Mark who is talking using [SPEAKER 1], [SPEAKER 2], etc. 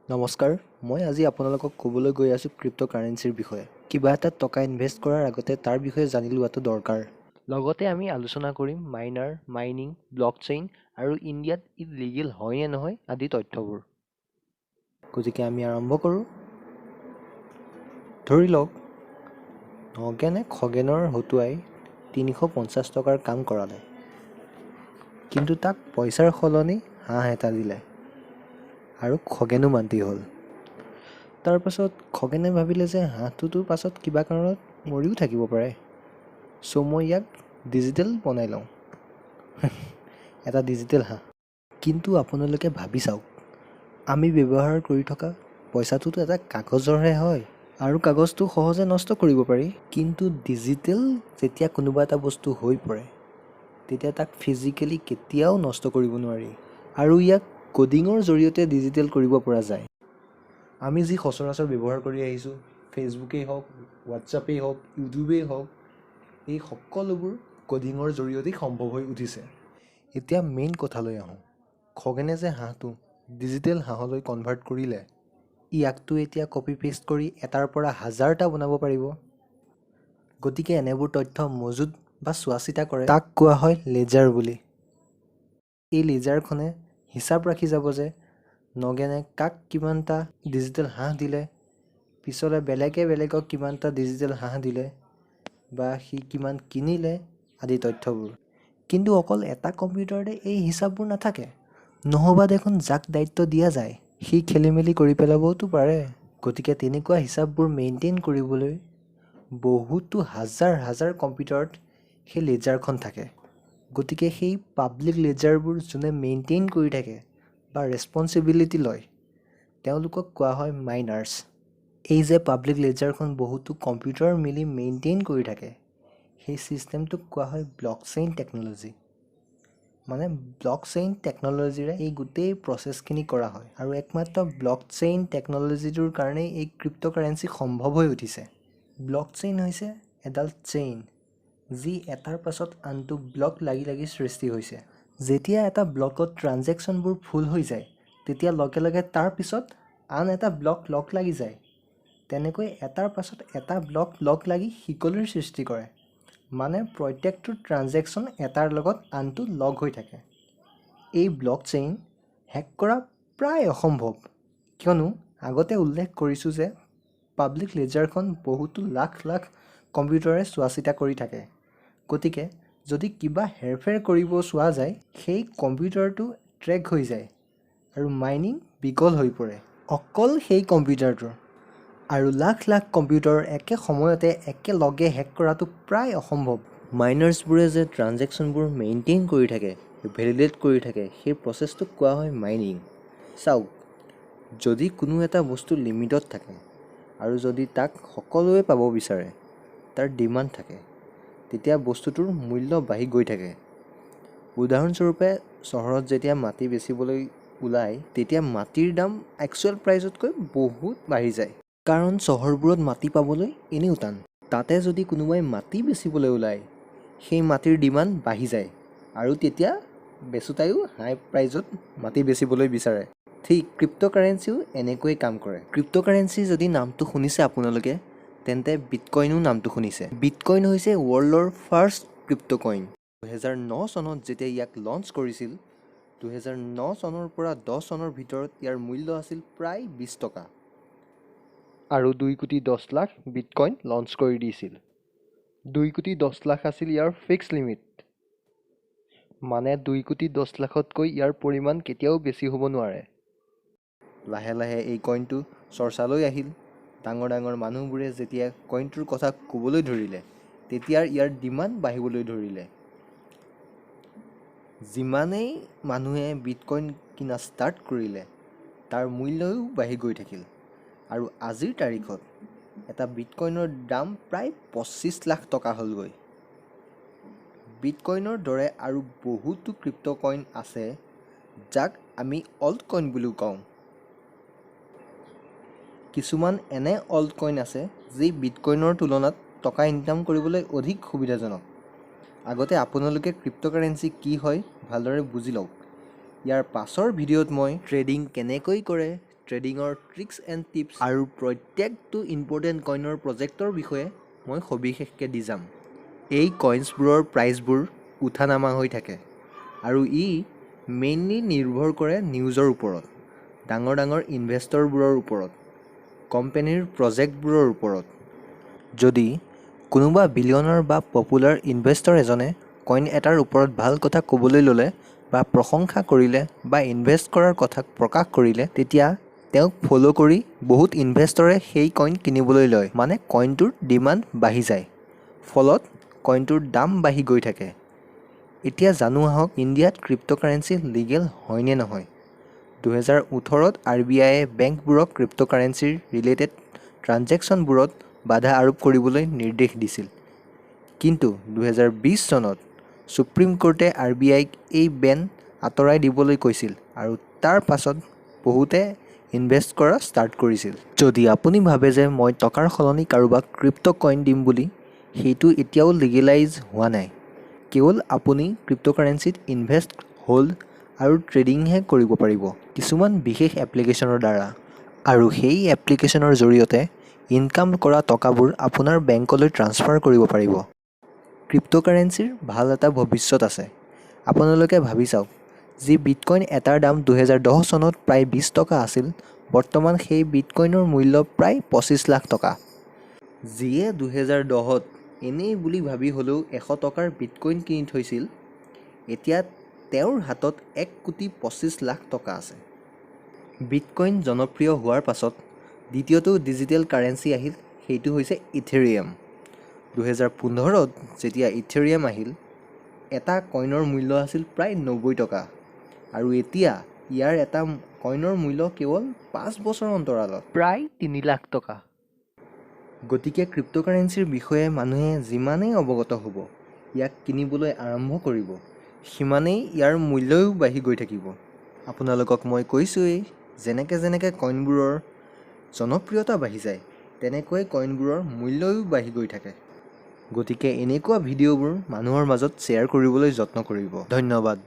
[SPEAKER 1] নমস্কাৰ, মই আজি আপোনালোকক ক'বলৈ গৈ আছোঁ ক্ৰিপ্ট'কাৰেঞ্চিৰ বিষয়ে। কিবা এটা টকা ইনভেষ্ট কৰাৰ আগতে তাৰ বিষয়ে জানি লোৱাটো দৰকাৰ। লগতে আমি আলোচনা কৰিম মাইনাৰ, মাইনিং, ব্লকচেইন আৰু ইণ্ডিয়াত ই লিগেল হয় নে নহয় আদি তথ্যবোৰ। গতিকে আমি আৰম্ভ কৰোঁ। ধৰি লওক, নগেনে খগেনৰ হতুৱাই ৩৫০ টকাৰ কাম কৰালে, কিন্তু তাক পইচাৰ সলনি হাঁহ এটা দিলে আৰু খগেনো মান্তি হ'ল। তাৰ পাছত খগেনে ভাবিলে যে হাঁহটোতো পাছত কিবা কাৰণত মৰিও থাকিব পাৰে, চ' মই ইয়াক ডিজিটেল বনাই লওঁ। এটা ডিজিটেল হাঁহ। কিন্তু আপোনালোকে ভাবি চাওক, আমি ব্যৱহাৰ কৰি থকা পইচাটোতো এটা কাগজৰহে হয়, আৰু কাগজটো সহজে নষ্ট কৰিব পাৰি। কিন্তু ডিজিটেল যেতিয়া কোনোবা এটা বস্তু হৈ পৰে, তেতিয়া তাক ফিজিকেলি কেতিয়াও নষ্ট কৰিব নোৱাৰি, আৰু ইয়াক কোডিঙৰ জৰিয়তে ডিজিটেল কৰিব পৰা যায়। আমি যি সচৰাচৰ ব্যৱহাৰ কৰি আহিছোঁ, ফেচবুকেই হওক, হোৱাটছআপেই হওক, ইউটিউবেই হওক, এই সকলোবোৰ কোডিঙৰ জৰিয়তেই সম্ভৱ হৈ উঠিছে। এতিয়া মেইন কথালৈ আহোঁ। খগেনে যে হাঁহটো ডিজিটেল হাঁহলৈ কনভাৰ্ট কৰিলে, ইয়াকতো এতিয়া কপি পেষ্ট কৰি এটাৰ পৰা হাজাৰটা বনাব পাৰিব। গতিকে এনেবোৰ তথ্য মজুত বা চোৱা চিতা কৰে, তাক কোৱা হয় লেজাৰ বুলি। এই লেজাৰখনে হিচাপ ৰাখি যাব যে নগেনে কাক কিমানটা ডিজিটেল হাঁহ দিলে, পিছলৈ বেলেগক কিমানটা ডিজিটেল হাঁহ দিলে, বা সি কিমান কিনিলে আদি তথ্যবোৰ। কিন্তু অকল এটা কম্পিউটাৰতে এই হিচাপবোৰ নাথাকে, নহ'বা দেখোন যাক দায়িত্ব দিয়া যায় সি খেলিমেলি কৰি পেলাবওতো পাৰে। গতিকে তেনেকুৱা হিচাপবোৰ মেইনটেইন কৰিবলৈ বহুতো হাজাৰ কম্পিউটাৰত সেই লেজাৰখন থাকে। গতিকে সেই পাব্লিক লেজাৰবোৰ যোনে মেইনটেইন কৰি থাকে বা ৰেছপনচিবিলিটি লয়, তেওঁলোকক কোৱা হয় মাইনাৰ্ছ। এই যে পাব্লিক লেজাৰখন বহুতো কম্পিউটাৰ মিলি মেইনটেইন কৰি থাকে, সেই ছিষ্টেমটোক কোৱা হয় ব্লকচেইন টেকন'লজি। মানে ব্লকচেইন টেকন'লজিৰে এই গোটেই প্ৰচেছখিনি কৰা হয়, আৰু একমাত্ৰ ব্লকচেইন টেকন'লজিটোৰ কাৰণেই এই ক্ৰিপ্ট'কাৰেঞ্চি সম্ভৱ হৈ উঠিছে। ব্লকচেইন হৈছে এডাল চেইন, যি এটাৰ পাছত আনটো ব্লক লাগি সৃষ্টি হৈছে। যেতিয়া এটা ব্লকত ট্ৰানজেকশ্যনবোৰ ফুল হৈ যায়, তেতিয়া লগে লগে তাৰ পিছত আন এটা ব্লক লগ লাগি যায়। তেনেকৈ এটাৰ পাছত এটা ব্লক লগ লাগি শিকলিৰ সৃষ্টি কৰে। মানে প্ৰত্যেকটো ট্ৰানজেকশ্যন এটাৰ লগত আনটো লগ হৈ থাকে। এই ব্লকচেইন হেক কৰা প্ৰায় অসম্ভৱ, কিয়নো আগতে উল্লেখ কৰিছোঁ যে পাব্লিক লেজাৰখন বহুতো লাখ কম্পিউটাৰে চোৱা চিতা কৰি থাকে। গতিকে যদি কিবা হেৰফেৰ কৰিব চোৱা যায়, সেই কম্পিউটাৰটো ট্ৰেক হৈ যায় আৰু মাইনিং বিকল হৈ পৰে। অকল সেই কম্পিউটাৰটোৰ। আৰু লাখ কম্পিউটাৰ একে সময়তে একেলগে হেক কৰাটো প্ৰায় অসম্ভৱ। মাইনাৰ্ছবোৰে যে ট্ৰানজেকশ্যনবোৰ মেইনটেইন কৰি থাকে, ভেলিডেট কৰি থাকে, সেই প্ৰচেছটোক কোৱা হয় মাইনিং। চাওক, যদি কোনো এটা বস্তু লিমিটত থাকে আৰু যদি তাক সকলোৱে পাব বিচাৰে, তাৰ ডিমাণ্ড থাকে, তেতিয়া বস্তুটোৰ মূল্য বাঢ়ি গৈ থাকে। উদাহৰণস্বৰূপে, চহৰত যেতিয়া মাটি বেচিবলৈ ওলায়, তেতিয়া মাটিৰ দাম একচুৱেল প্ৰাইজতকৈ বহুত বাঢ়ি যায়। কাৰণ চহৰবোৰত মাটি পাবলৈ এনেও টান। তাতে যদি কোনোবাই মাটি বেচিবলৈ ওলায়, সেই মাটিৰ ডিমাণ্ড বাঢ়ি যায়, আৰু তেতিয়া বেচোতায়ো হাই প্ৰাইজত মাটি বেচিবলৈ বিচাৰে। ঠিক ক্ৰিপ্ট'কাৰেঞ্চিও এনেকৈয়ে কাম কৰে। ক্ৰিপ্ট'কাৰেঞ্চি যদি নামটো শুনিছে আপোনালোকে, তেন্তে বিটকইনো নামটো শুনিছে। বিটকইন হৈছে ৱৰ্ল্ডৰ ফাৰ্ষ্ট ক্ৰিপ্ট'কইন। 2009 চনত যেতিয়া ইয়াক লঞ্চ কৰিছিল, 2009 চনৰ পৰা 10 চনৰ ভিতৰত ইয়াৰ মূল্য আছিল প্ৰায় 20 টকা। আৰু 2,10,00,000 বিটকইন লঞ্চ কৰি দিছিল। 2,10,00,000 আছিল ইয়াৰ ফিক্স লিমিট। মানে 2,10,00,000তকৈ ইয়াৰ পৰিমাণ কেতিয়াও বেছি হ'ব নোৱাৰে। লাহে এই কইনটো চৰ্চালৈ আহিল। ডাঙৰ মানুহবোৰে যেতিয়া কইনটোৰ কথা ক'বলৈ ধৰিলে, তেতিয়া ইয়াৰ ডিমাণ্ড বাঢ়িবলৈ ধৰিলে। যিমানেই মানুহে বিটকইন কিনা ষ্টাৰ্ট কৰিলে, তাৰ মূল্যও বাঢ়ি গৈ থাকিল। আৰু আজিৰ তাৰিখত এটা বিটকইনৰ দাম প্ৰায় 25 লাখ টকা হ'লগৈ। বিটকইনৰ দৰে আৰু বহুতো ক্ৰিপ্ট'কইন আছে, যাক আমি অল্ট কইন বুলিও কওঁ। কিছুমান এনে অল্ট কইন আছে যি বিটকইনৰ তুলনাত টকা ইনকাম কৰিবলৈ অধিক সুবিধাজনক। আগতে আপোনালোকে ক্ৰিপ্ট'কাৰেঞ্চি কি হয় ভালদৰে বুজি লওক। ইয়াৰ পাছৰ ভিডিঅ'ত মই ট্ৰেডিং কেনেকৈ কৰে ট্ৰেডিঙৰ ট্ৰিক্স এণ্ড টিপছ আৰু প্ৰত্যেকটো ইম্পৰ্টেণ্ট কইনৰ প্ৰজেক্টৰ বিষয়ে মই সবিশেষকৈ দি যাম। এই কইনছবোৰৰ প্ৰাইচবোৰ উঠা নামা হৈ থাকে আৰু ই মেইনলি নিৰ্ভৰ কৰে নিউজৰ ওপৰত, ডাঙৰ ডাঙৰ ইনভেষ্টৰবোৰৰ ওপৰত, কোম্পানীৰ প্ৰজেক্টবোৰৰ ওপৰত। যদি কোনোবা বিলিয়নাৰ বা পপুলাৰ ইনভেষ্টৰ এজনে কইন এটাৰ ওপৰত ভাল কথা ক'বলৈ ল'লে বা প্ৰশংসা কৰিলে বা ইনভেষ্ট কৰাৰ কথা প্ৰকাশ কৰিলে, তেতিয়া তেওঁক ফ'ল' কৰি বহুত ইনভেষ্টৰে সেই কইন কিনিবলৈ লয়। মানে কইনটোৰ ডিমাণ্ড বাঢ়ি যায়, ফলত কইনটোৰ দাম বাঢ়ি গৈ থাকে। এতিয়া জানো আহক, ইণ্ডিয়াত ক্ৰিপ্ট'কাৰেঞ্চি লিগেল হয় নে নহয়। 2018ত RBIয়ে বেংকবোৰক ক্ৰিপ্ট'কাৰেঞ্চিৰ ৰিলেটেড ট্ৰানজেকশ্যনবোৰত বাধা আৰোপ কৰিবলৈ নিৰ্দেশ দিছিল। কিন্তু 2020 চনত ছুপ্ৰিম কোৰ্টে RBIক এই বেন আঁতৰাই দিবলৈ কৈছিল আৰু তাৰ পাছত বহুতে ইনভেষ্ট কৰা ষ্টাৰ্ট কৰিছিল। যদি আপুনি ভাবে যে মই টকাৰ সলনি কাৰোবাক ক্ৰিপ্ট' কইন দিম বুলি, সেইটো এতিয়াও লিগেলাইজ হোৱা নাই। কেৱল আপুনি ক্ৰিপ্ট'কাৰেঞ্চিত ইনভেষ্ট, হোল্ড আৰু ট্ৰেডিংহে কৰিব পাৰিব কিছুমান বিশেষ এপ্লিকেশ্যনৰ দ্বাৰা। আৰু সেই এপ্লিকেশ্যনৰ জৰিয়তে ইনকাম কৰা টকাবোৰ আপোনাৰ বেংকলৈ ট্ৰান্সফাৰ কৰিব পাৰিব। ক্ৰিপ্ট'কাৰেঞ্চিৰ ভাল এটা ভৱিষ্যত আছে। আপোনালোকে ভাবি চাওক, যি বিটকইন এটাৰ দাম 2010 চনত প্ৰায় 20 টকা আছিল, বৰ্তমান সেই বিটকইনৰ মূল্য প্ৰায় 25 লাখ টকা। যিয়ে 2010ত এনেই বুলি ভাবি হ'লেও 100 টকাৰ বিটকইন কিনি থৈছিল, এতিয়া তেওঁৰ হাতত 1,25 লাখ টকা আছে। বিটকইন জনপ্ৰিয় হোৱাৰ পাছত দ্বিতীয়টো ডিজিটেল কাৰেঞ্চি আহিল, সেইটো হৈছে ইথেৰিয়াম। 2015ত যেতিয়া ইথেৰিয়াম আহিল, এটা কইনৰ মূল্য আছিল প্ৰায় 90 টকা আৰু এতিয়া ইয়াৰ এটা কইনৰ মূল্য কেৱল 5 বছৰ অন্তৰালত প্ৰায় 3 লাখ টকা। গতিকে ক্ৰিপ্ট'কাৰেঞ্চিৰ বিষয়ে মানুহে যিমানেই অৱগত হ'ব, ইয়াক কিনিবলৈ আৰম্ভ কৰিব, সিমানেই ইয়াৰ মূল্যও বাঢ়ি গৈ থাকিব। আপোনালোকক মই কৈছোঁৱেই, যেনেকৈ কইনবোৰৰ জনপ্ৰিয়তা বাঢ়ি যায়, তেনেকৈ কইনবোৰৰ মূল্যও বাঢ়ি গৈ থাকে। গতিকে এনেকুৱা ভিডিঅ'বোৰ মানুহৰ মাজত শ্বেয়াৰ কৰিবলৈ যত্ন কৰিব। ধন্যবাদ।